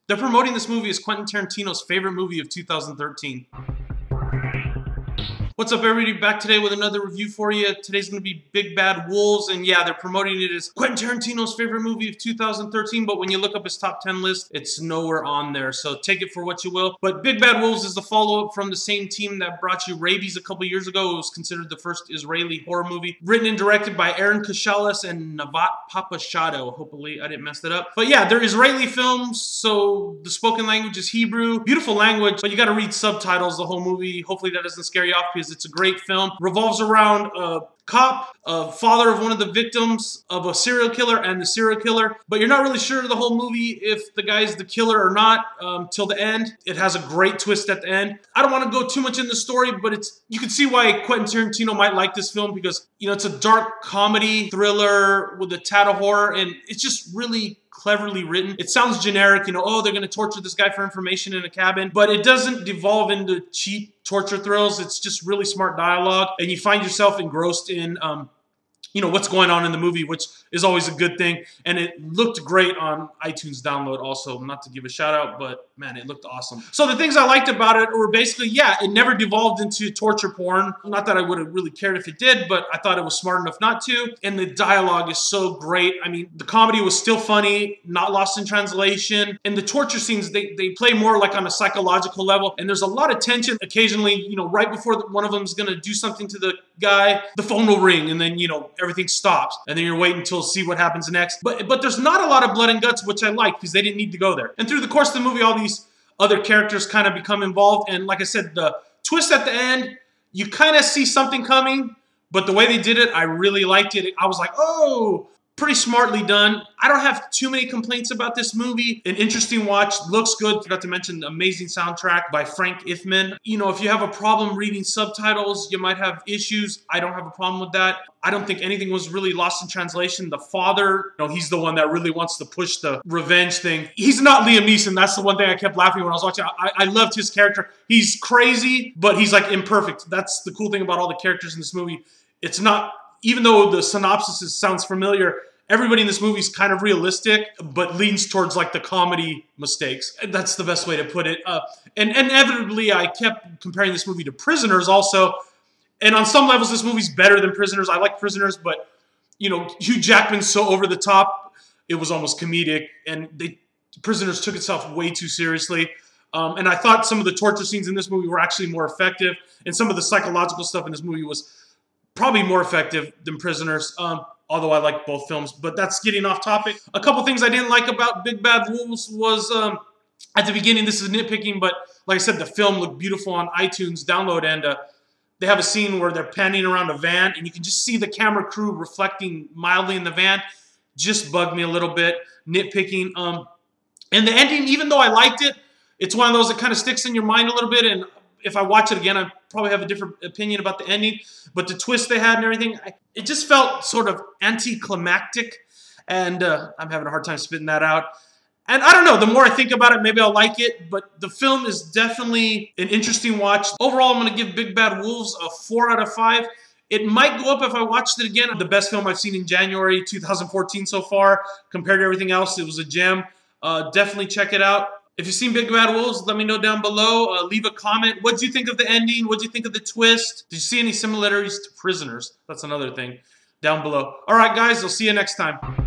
They're promoting this movie as Quentin Tarantino's favorite movie of 2013. What's up, everybody? Back today with another review for you. Today's going to be Big Bad Wolves, and yeah, they're promoting it as Quentin Tarantino's favorite movie of 2013, but when you look up his top 10 list, it's nowhere on there, so take it for what you will. But Big Bad Wolves is the follow-up from the same team that brought you Rabies a couple years ago. It was considered the first Israeli horror movie. Written and directed by Aaron Kashalas and Navat Papashado. Hopefully, I didn't mess that up. But yeah, they're Israeli films, so the spoken language is Hebrew. Beautiful language, but you got to read subtitles the whole movie. Hopefully that doesn't scare you off, because it's a great film. Revolves around a cop, a father of one of the victims of a serial killer, and the serial killer. But you're not really sure the whole movie if the guy's the killer or not till the end. It has a great twist at the end. I don't want to go too much in the story, but you can see why Quentin Tarantino might like this film, because, you know, it's a dark comedy thriller with a tad of horror, and it's just really cleverly written. It sounds generic, you know, oh, they're going to torture this guy for information in a cabin, but it doesn't devolve into cheap torture thrills. It's just really smart dialogue, and you find yourself engrossed in, you know, what's going on in the movie, which is always a good thing. And it looked great on iTunes download also, not to give a shout out, but man, it looked awesome. So the things I liked about it were basically, yeah, it never devolved into torture porn. Not that I would have really cared if it did, but I thought it was smart enough not to. And the dialogue is so great. I mean, the comedy was still funny, not lost in translation. And the torture scenes, they play more like on a psychological level. And there's a lot of tension. Occasionally, you know, right before one of them is going to do something to the guy, the phone will ring, and then, you know, everything stops. And then you're waiting to see what happens next. But there's not a lot of blood and guts, which I like, because they didn't need to go there. And through the course of the movie, all these other characters kind of become involved. And like I said, the twist at the end, you kind of see something coming, but the way they did it, I really liked it. I was like, oh, pretty smartly done. I don't have too many complaints about this movie. An interesting watch, looks good. Forgot to mention the amazing soundtrack by Frank Ithman. You know, if you have a problem reading subtitles, you might have issues. I don't have a problem with that. I don't think anything was really lost in translation. The father, you know, he's the one that really wants to push the revenge thing. He's not Liam Neeson. That's the one thing I kept laughing when I was watching. I loved his character. He's crazy, but he's like imperfect. That's the cool thing about all the characters in this movie. It's not, even though the synopsis sounds familiar, everybody in this movie is kind of realistic, but leans towards like the comedy mistakes. That's the best way to put it. And inevitably, I kept comparing this movie to Prisoners also. And on some levels, this movie's better than Prisoners. I like Prisoners, but, you know, Hugh Jackman's so over the top, it was almost comedic. And Prisoners took itself way too seriously. And I thought some of the torture scenes in this movie were actually more effective. And some of the psychological stuff in this movie was probably more effective than Prisoners. Although I like both films, but that's getting off topic. A couple things I didn't like about Big Bad Wolves was, at the beginning, this is nitpicking, but like I said, the film looked beautiful on iTunes download, and they have a scene where they're panning around a van, and you can just see the camera crew reflecting mildly in the van. Just bugged me a little bit, nitpicking. And the ending, even though I liked it, it's one of those that kind of sticks in your mind a little bit, and if I watch it again, I probably have a different opinion about the ending. But the twist they had and everything, it just felt sort of anticlimactic. And I'm having a hard time spitting that out. And I don't know, the more I think about it, maybe I'll like it. But the film is definitely an interesting watch. Overall, I'm going to give Big Bad Wolves a 4 out of 5. It might go up if I watched it again. The best film I've seen in January 2014 so far. Compared to everything else, it was a gem. Definitely check it out. If you've seen Big Bad Wolves, let me know down below. Leave a comment. What did you think of the ending? What did you think of the twist? Did you see any similarities to Prisoners? That's another thing. Down below. All right, guys. I'll see you next time.